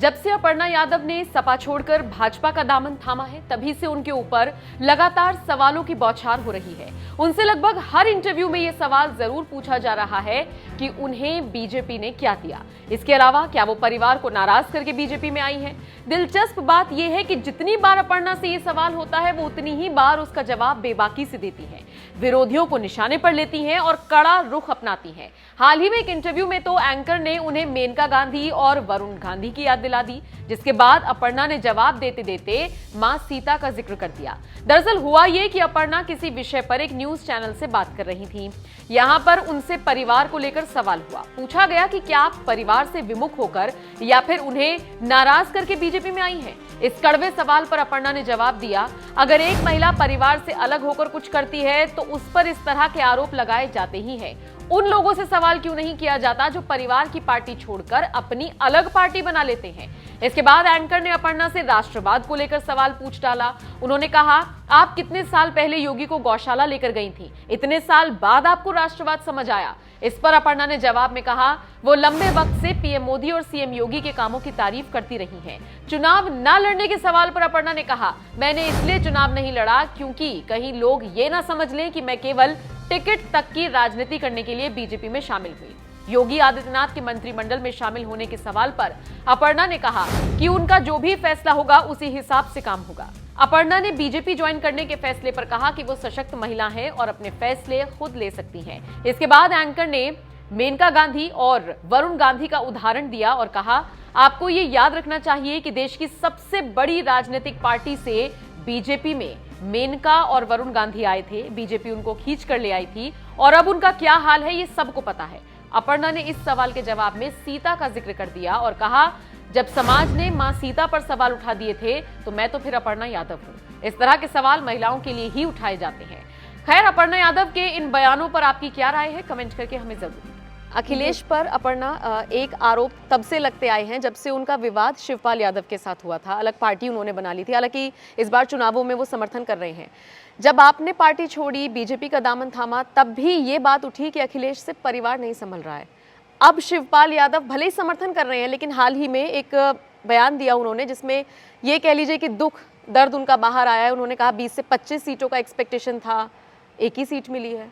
जब से अपर्णा यादव ने सपा छोड़कर भाजपा का दामन थामा है, तभी से उनके ऊपर लगातार सवालों की बौछार हो रही है। उनसे लगभग हर इंटरव्यू में यह सवाल जरूर पूछा जा रहा है कि उन्हें बीजेपी ने क्या दिया। इसके अलावा क्या वो परिवार को नाराज करके बीजेपी में आई हैं? दिलचस्प बात यह है कि जितनी बार अपर्णा से ये सवाल होता है, वो उतनी ही बार उसका जवाब बेबाकी से देती हैं, विरोधियों को निशाने पर लेती हैं और कड़ा रुख अपनाती हैं। हाल ही में एक इंटरव्यू में तो एंकर ने उन्हें मेनका गांधी और वरुण गांधी की याद दिला दी, जिसके बाद अपर्णा ने जवाब देते देते मां सीता का जिक्र कर दिया। दरअसल हुआ ये कि अपर्णा किसी विषय पर एक न्यूज चैनल से बात कर रही थी। यहां पर उनसे परिवार को लेकर सवाल हुआ। पूछा गया कि क्या आप परिवार से विमुख होकर या फिर उन्हें नाराज करके बीजेपी में आई हैं? इस कड़वे सवाल पर अपर्णा ने जवाब दिया, अगर एक महिला परिवार से अलग होकर कुछ करती है तो उस पर इस तरह के आरोप लगाए जाते ही हैं। उन लोगों से सवाल क्यों नहीं किया जाता जो परिवार की पार्टी छोड़कर अपनी अलग पार्टी बना लेते हैं? इसके बाद एंकर ने अपर्णा से राष्ट्रवाद को लेकर सवाल पूछ डाला। उन्होंने कहा, आप कितने साल पहले योगी को गौशाला लेकर गई थी? इतने साल बाद आपको राष्ट्रवाद समझ आया? इस पर अपर्णा ने जवाब में कहा, वो लंबे वक्त से पीएम मोदी और सीएम योगी के कामों की तारीफ करती रही हैं। चुनाव न लड़ने के सवाल पर अपर्णा ने कहा, मैंने इसलिए चुनाव नहीं लड़ा क्योंकि कहीं लोग ये ना समझ लें कि मैं केवल टिकट तक की राजनीति करने के लिए बीजेपी में शामिल हुई। योगी आदित्यनाथ के मंत्रिमंडल में शामिल होने के सवाल पर अपर्णा ने कहा कि उनका जो भी फैसला होगा उसी हिसाब से काम होगा। अपर्णा ने बीजेपी ज्वाइन करने के फैसले पर कहा कि वो सशक्त महिला हैं और अपने फैसले खुद ले सकती हैं। इसके बाद एंकर ने मेनका गांधी और वरुण गांधी का उदाहरण दिया और कहा, आपको ये याद रखना चाहिए कि देश की सबसे बड़ी राजनीतिक पार्टी से बीजेपी में मेनका और वरुण गांधी आए थे। बीजेपी उनको खींच कर ले आई थी और अब उनका क्या हाल है ये सबको पता है। अपर्णा ने इस सवाल के जवाब में सीता का जिक्र कर दिया और कहा, जब समाज ने मां सीता पर सवाल उठा दिए थे तो मैं तो फिर अपर्णा यादव हूं। इस तरह के सवाल महिलाओं के लिए ही उठाए जाते हैं। खैर, अपर्णा यादव के इन बयानों पर आपकी क्या राय है? कमेंट करके हमें जरूर। अखिलेश पर अपर्णा एक आरोप तब से लगते आए हैं जब से उनका विवाद शिवपाल यादव के साथ हुआ था। अलग पार्टी उन्होंने बना ली थी, हालांकि इस बार चुनावों में वो समर्थन कर रहे हैं। जब आपने पार्टी छोड़ी, बीजेपी का दामन थामा, तब भी ये बात उठी कि अखिलेश से परिवार नहीं संभल रहा है। अब शिवपाल यादव भले ही समर्थन कर रहे हैं, लेकिन हाल ही में एक बयान दिया उन्होंने जिसमें ये कह लीजिए कि दुख दर्द उनका बाहर आया है। उन्होंने कहा 20 से 25 सीटों का एक्सपेक्टेशन था, एक ही सीट मिली है।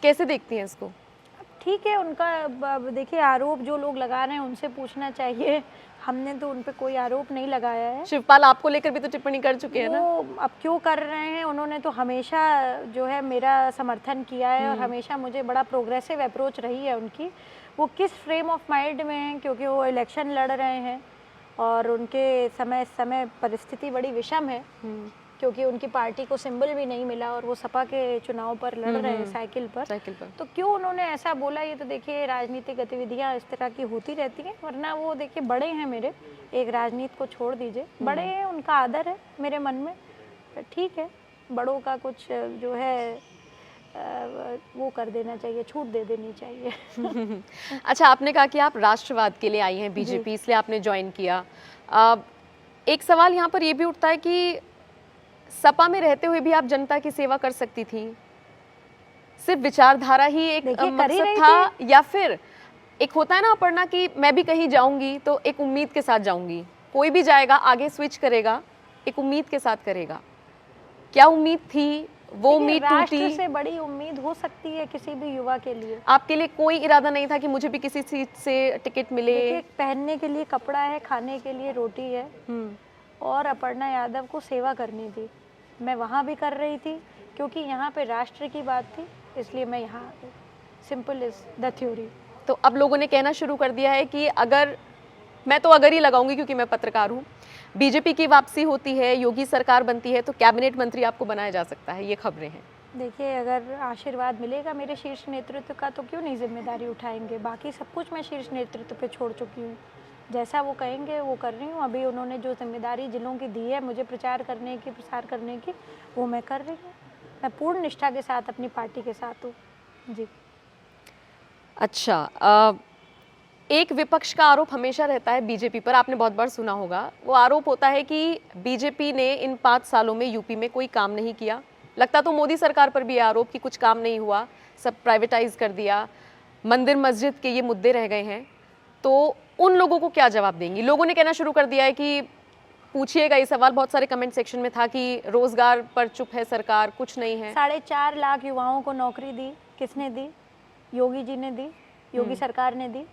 कैसे देखती हैं इसको? ठीक है, उनका देखिए आरोप जो लोग लगा रहे हैं उनसे पूछना चाहिए। हमने तो उन पे कोई आरोप नहीं लगाया है। शिवपाल आपको लेकर भी तो टिप्पणी कर चुके हैं ना? वो अब क्यों कर रहे हैं? उन्होंने तो हमेशा जो है मेरा समर्थन किया है और हमेशा मुझे बड़ा प्रोग्रेसिव अप्रोच रही है उनकी। वो किस फ्रेम ऑफ माइंड में हैं, क्योंकि वो इलेक्शन लड़ रहे हैं और उनके समय परिस्थिति बड़ी विषम है, क्योंकि उनकी पार्टी को सिंबल भी नहीं मिला और वो सपा के चुनाव पर लड़ रहे हैं साइकिल पर। तो क्यों उन्होंने ऐसा बोला? ये तो देखिए राजनीतिक गतिविधियां इस तरह की होती रहती हैं, वरना वो देखिए बड़े हैं मेरे, एक राजनीति को छोड़ दीजिए, बड़े हैं, उनका आदर है मेरे मन में। ठीक है, बड़ों का कुछ जो है वो कर देना चाहिए, छूट दे देनी चाहिए। अच्छा, आपने कहा कि आप राष्ट्रवाद के लिए आई हैं बीजेपी, इसलिए आपने ज्वाइन किया। एक सवाल यहाँ पर यह भी उठता है कि सपा में रहते हुए भी आप जनता की सेवा कर सकती थी। सिर्फ विचारधारा ही एक मकसद था या फिर एक होता है ना अपर्णा कि मैं भी कहीं जाऊंगी तो एक उम्मीद के साथ जाऊंगी, कोई भी जाएगा आगे स्विच करेगा, एक उम्मीद के साथ करेगा। क्या उम्मीद थी? वो उम्मीद टूटी। राष्ट्र से बड़ी उम्मीद हो सकती है किसी भी युवा के लिए। आपके लिए कोई इरादा नहीं था कि मुझे भी किसी सीट से टिकट मिले? पहनने के लिए कपड़ा है, खाने के लिए रोटी है और अपर्णा यादव को सेवा करनी थी। मैं वहाँ भी कर रही थी क्योंकि यहाँ पे राष्ट्र की बात थी, इसलिए मैं यहाँ आ गई। Simple is the theory. तो अब लोगों ने कहना शुरू कर दिया है कि अगर ही लगाऊंगी क्योंकि मैं पत्रकार हूँ, बीजेपी की वापसी होती है, योगी सरकार बनती है तो कैबिनेट मंत्री आपको बनाया जा सकता है, ये खबरें हैं। देखिए, अगर आशीर्वाद मिलेगा मेरे शीर्ष नेतृत्व का तो क्यों नहीं जिम्मेदारी उठाएंगे। बाकी सब कुछ मैं शीर्ष नेतृत्व पे छोड़ चुकी हूँ, जैसा वो कहेंगे वो कर रही हूँ। अभी उन्होंने जो जिम्मेदारी जिलों की दी है मुझे प्रचार करने की, प्रसार करने की, वो मैं कर रही हूँ। मैं पूर्ण निष्ठा के साथ अपनी पार्टी के साथ हूँ जी। अच्छा, एक विपक्ष का आरोप हमेशा रहता है बीजेपी पर, आपने बहुत बार सुना होगा। वो आरोप होता है कि बीजेपी ने इन 5 सालों में यूपी में कोई काम नहीं किया। लगता तो मोदी सरकार पर भी आरोप कि कुछ काम नहीं हुआ, सब प्राइवेटाइज कर दिया, मंदिर मस्जिद के ये मुद्दे रह गए हैं। तो उन लोगों को क्या जवाब देंगी? लोगों ने कहना शुरू कर दिया है कि पूछिएगा ये सवाल, बहुत सारे कमेंट सेक्शन में था कि रोजगार पर चुप है सरकार, कुछ नहीं है। 4.5 लाख युवाओं को नौकरी दी, किसने दी? योगी जी ने दी, योगी सरकार ने दी।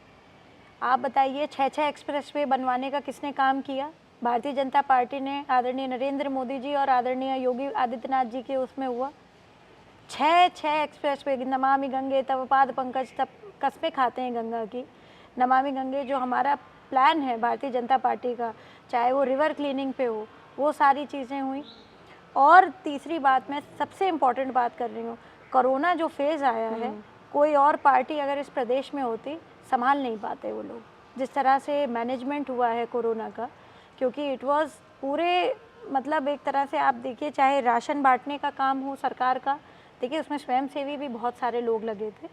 आप बताइए 6 एक्सप्रेसवे बनवाने का किसने काम किया? भारतीय जनता पार्टी ने, आदरणीय नरेंद्र मोदी जी और आदरणीय योगी आदित्यनाथ जी के उसमें हुआ। 6 एक्सप्रेसवे, नमामि गंगे तव पाद पंकज, तब कस्में खाते हैं गंगा की। नमामि गंगे जो हमारा प्लान है भारतीय जनता पार्टी का, चाहे वो रिवर क्लीनिंग पे हो, वो सारी चीज़ें हुई। और तीसरी बात, मैं सबसे इम्पोर्टेंट बात कर रही हूँ, कोरोना जो फेज़ आया है, कोई और पार्टी अगर इस प्रदेश में होती, संभाल नहीं पाते वो लोग, जिस तरह से मैनेजमेंट हुआ है कोरोना का। क्योंकि इट वाज पूरे, मतलब एक तरह से आप देखिए, चाहे राशन बांटने का काम हो सरकार का, देखिए उसमें स्वयंसेवी भी बहुत सारे लोग लगे थे,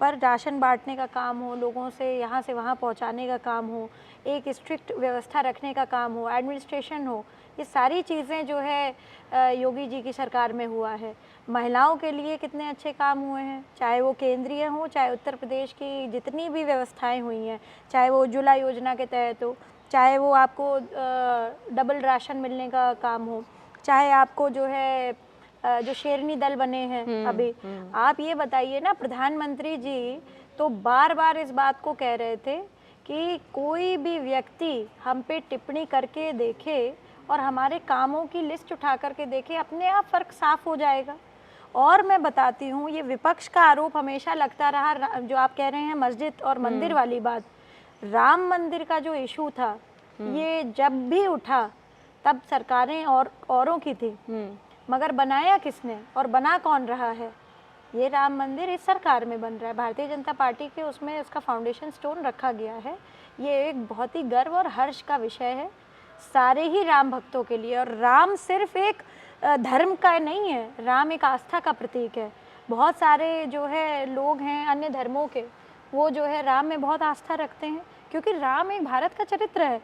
पर राशन बांटने का काम हो, लोगों से यहाँ से वहाँ पहुँचाने का काम हो, एक स्ट्रिक्ट व्यवस्था रखने का काम हो, एडमिनिस्ट्रेशन हो, ये सारी चीज़ें जो है योगी जी की सरकार में हुआ है। महिलाओं के लिए कितने अच्छे काम हुए हैं, चाहे वो केंद्रीय हो, चाहे उत्तर प्रदेश की जितनी भी व्यवस्थाएं हुई हैं, चाहे वो उज्ज्वला योजना के तहत हो, चाहे वो आपको डबल राशन मिलने का काम हो, चाहे आपको जो है जो शेरनी दल बने हैं अभी। आप ये बताइए ना, प्रधानमंत्री जी तो बार बार इस बात को कह रहे थे कि कोई भी व्यक्ति हम पे टिप्पणी करके देखे और हमारे कामों की लिस्ट उठा करके देखे, अपने आप फ़र्क साफ हो जाएगा। और मैं बताती हूँ, ये विपक्ष का आरोप हमेशा लगता रहा, जो आप कह रहे हैं मस्जिद और मंदिर वाली बात, राम मंदिर का जो इशू था, ये जब भी उठा तब सरकारें और औरों की थी, मगर बनाया किसने और बना कौन रहा है? ये राम मंदिर इस सरकार में बन रहा है, भारतीय जनता पार्टी के उसमें उसका फाउंडेशन स्टोन रखा गया है। ये एक बहुत ही गर्व और हर्ष का विषय है सारे ही राम भक्तों के लिए। और राम सिर्फ एक धर्म का नहीं है, राम एक आस्था का प्रतीक है। बहुत सारे जो है लोग हैं अन्य धर्मों के, वो जो है राम में बहुत आस्था रखते हैं, क्योंकि राम एक भारत का चरित्र है।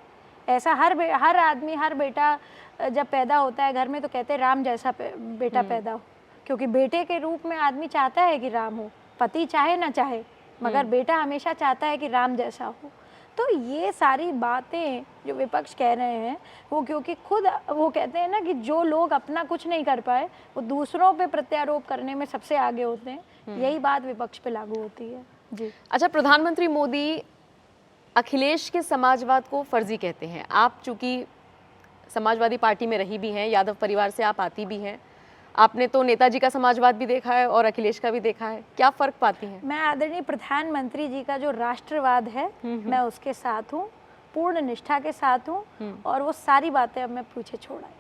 ऐसा हर आदमी, हर बेटा जब पैदा होता है घर में तो कहते हैं राम जैसा बेटा पैदा हो, क्योंकि बेटे के रूप में आदमी चाहता है कि राम हो, पति चाहे ना चाहे, मगर बेटा हमेशा चाहता है कि राम जैसा हो। तो ये सारी बातें जो विपक्ष कह रहे हैं, वो क्योंकि खुद वो कहते हैं ना कि जो लोग अपना कुछ नहीं कर पाए वो दूसरों पे प्रत्यारोप करने में सबसे आगे होते हैं, यही बात विपक्ष पे लागू होती है। जी अच्छा, प्रधानमंत्री मोदी अखिलेश के समाजवाद को फर्जी कहते हैं। आप चूंकि समाजवादी पार्टी में रही भी हैं, यादव परिवार से आप आती भी हैं, आपने तो नेताजी का समाजवाद भी देखा है और अखिलेश का भी देखा है, क्या फर्क पाती हैं? मैं आदरणीय प्रधानमंत्री जी का जो राष्ट्रवाद है, मैं उसके साथ हूँ, पूर्ण निष्ठा के साथ हूँ, और वो सारी बातें अब मैं पीछे छोड़ आई।